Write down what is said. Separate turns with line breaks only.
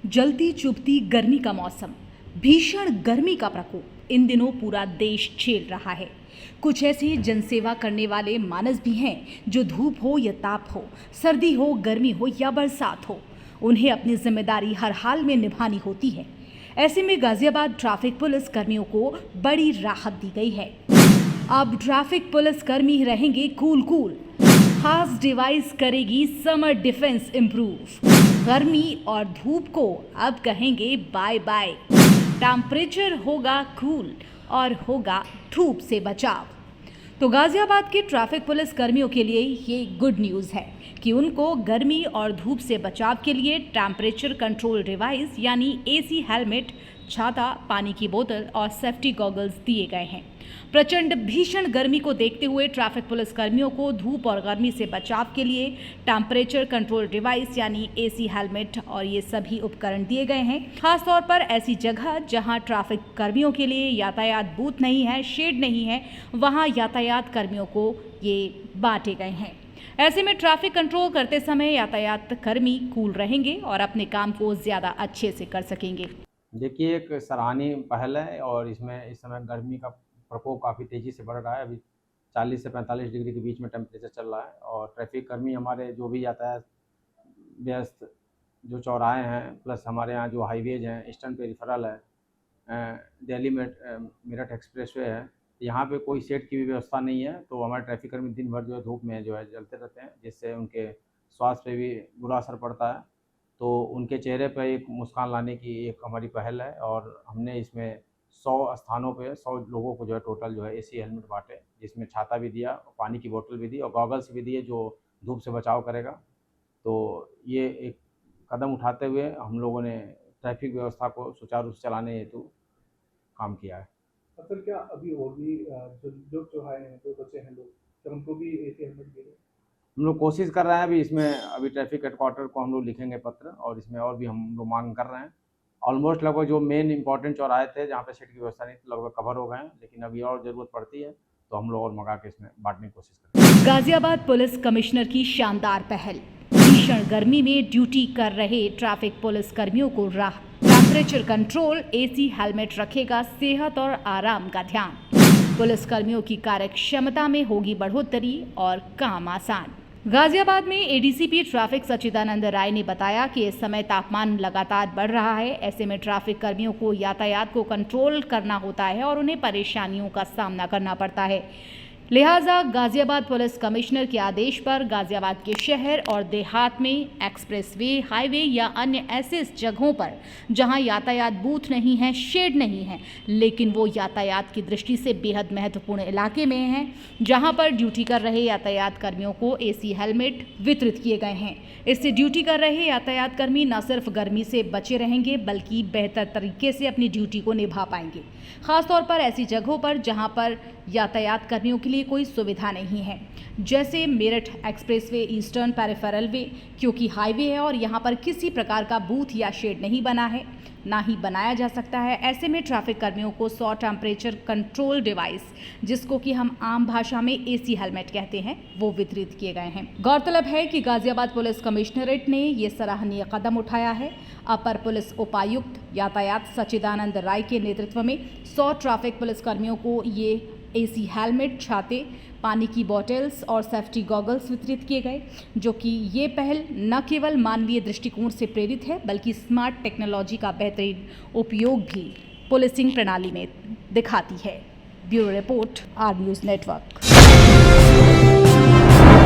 जलती चुभती गर्मी का मौसम, भीषण गर्मी का प्रकोप इन दिनों पूरा देश झेल रहा है। कुछ ऐसे जनसेवा करने वाले मानस भी हैं जो धूप हो या ताप हो, सर्दी हो, गर्मी हो या बरसात हो, उन्हें अपनी जिम्मेदारी हर हाल में निभानी होती है। ऐसे में गाजियाबाद ट्रैफिक पुलिस कर्मियों को बड़ी राहत दी गई है। अब ट्रैफिक पुलिस कर्मी रहेंगे कूल। खास डिवाइस करेगी समर डिफेंस इंप्रूव। गर्मी और धूप को अब कहेंगे बाय बाय। टेम्परेचर होगा कूल और होगा धूप से बचाव। तो गाजियाबाद के ट्रैफिक पुलिस कर्मियों के लिए ये गुड न्यूज़ है कि उनको गर्मी और धूप से बचाव के लिए टेम्परेचर कंट्रोल डिवाइस यानी एसी हेलमेट, छाता, पानी की बोतल और सेफ्टी गॉगल्स दिए गए हैं। प्रचंड भीषण गर्मी को देखते हुए ट्रैफिक पुलिस कर्मियों को धूप और गर्मी से बचाव के लिए टेम्परेचर कंट्रोल डिवाइस यानी एसी हेलमेट और ये सभी उपकरण दिए गए हैं। खासतौर पर ऐसी जगह जहां ट्रैफिक कर्मियों के लिए यातायात बूथ नहीं है, शेड नहीं है, वहां यातायात कर्मियों को ये बांटे गए हैं। ऐसे में ट्रैफिक कंट्रोल करते समय यातायात कर्मी कूल रहेंगे और अपने काम को ज़्यादा अच्छे से कर सकेंगे।
देखिए, एक सराहनीय पहल है और इसमें इस समय गर्मी का प्रकोप काफ़ी तेज़ी से बढ़ रहा है। अभी 40 से 45 डिग्री के बीच में टेम्परेचर चल रहा है और ट्रैफिक कर्मी हमारे जो भी यातायात व्यस्त जो चौराहे हैं, प्लस हमारे यहाँ जो हाईवेज हैं, ईस्टर्न पेरिफेरल है, दिल्ली मेरठ एक्सप्रेसवे है, यहाँ पे कोई शेड की भी व्यवस्था नहीं है। तो हमारे ट्रैफिक कर्मी दिन भर जो है धूप में जो है जलते रहते हैं, जिससे उनके स्वास्थ्य पे भी बुरा असर पड़ता है। तो उनके चेहरे पर एक मुस्कान लाने की एक हमारी पहल है और हमने इसमें 100 स्थानों पे 100 लोगों को जो है टोटल जो है एसी हेलमेट बांटे, जिसमें छाता भी दिया, पानी की बोतल भी दी और गॉगल्स भी दिए जो धूप से बचाव करेगा। तो ये एक कदम उठाते हुए हम लोगों ने ट्रैफिक व्यवस्था को सुचारू रूप से चलाने हेतु काम किया है।
सर, क्या अभी और भी जो चौराहे हैं, जो बचे हैं लोग, सर उनको भी एसी हेलमेट दे रहे हैं?
हम लोग कोशिश कर रहे हैं। अभी ट्रैफिक हेडक्वार्टर को हम लोग लिखेंगे पत्र और इसमें और भी हम लोग मांग कर रहे हैं। ऑलमोस्ट लगभग जो मेन इंपॉर्टेंट चौराहे थे जहाँ पे शेड की व्यवस्था नहीं थी, लगभग कवर हो गए हैं, लेकिन अभी और ज़रूरत पड़ती है तो हम लोग और मंगा के इसमें बांटने की कोशिश करते हैं।
गाजियाबाद पुलिस कमिश्नर की शानदार पहल। भीषण गर्मी में ड्यूटी कर रहे ट्रैफिक पुलिस कर्मियों को राह। टेम्परेचर कंट्रोल एसी हेलमेट रखेगा सेहत और आराम का ध्यान। पुलिस कर्मियों की कार्यक्षमता में होगी बढ़ोतरी और काम आसान। गाजियाबाद में एडीसीपी ट्रैफिक सच्चिदानंद राय ने बताया कि इस समय तापमान लगातार बढ़ रहा है। ऐसे में ट्रैफिक कर्मियों को यातायात को कंट्रोल करना होता है और उन्हें परेशानियों का सामना करना पड़ता है। लिहाजा गाजियाबाद पुलिस कमिश्नर के आदेश पर गाजियाबाद के शहर और देहात में एक्सप्रेसवे, हाईवे या अन्य ऐसे जगहों पर जहां यातायात बूथ नहीं है, शेड नहीं है, लेकिन वो यातायात की दृष्टि से बेहद महत्वपूर्ण इलाके में हैं, जहां पर ड्यूटी कर रहे यातायात कर्मियों को एसी हेलमेट वितरित किए गए हैं। इससे ड्यूटी कर रहे यातायात कर्मी न सिर्फ गर्मी से बचे रहेंगे बल्कि बेहतर तरीके से अपनी ड्यूटी को निभा पाएंगे। खासतौर पर ऐसी जगहों पर जहां पर यातायात कर्मियों के लिए कोई सुविधा नहीं है, जैसे मेरठ एक्सप्रेसवे, ईस्टर्न पेरिफेरल वे, क्योंकि हाईवे है और यहाँ पर किसी प्रकार का बूथ या शेड नहीं बना है, ना ही बनाया जा सकता है। ऐसे में ट्रैफिक कर्मियों को 100 टेम्परेचर कंट्रोल डिवाइस, जिसको कि हम आम भाषा में एसी हेलमेट कहते हैं, वो वितरित किए गए हैं। गौरतलब है कि गाजियाबाद पुलिस कमिश्नरेट ने ये सराहनीय कदम उठाया है। अपर पुलिस उपायुक्त यातायात सच्चिदानंद राय के नेतृत्व में 100 ट्रैफिक पुलिस कर्मियों को ये एसी हेलमेट, छाते, पानी की बोतल्स और सेफ्टी गॉगल्स वितरित किए गए, जो कि ये पहल न केवल मानवीय दृष्टिकोण से प्रेरित है बल्कि स्मार्ट टेक्नोलॉजी का बेहतरीन उपयोग भी पुलिसिंग प्रणाली में दिखाती है। Bureau report, R news network.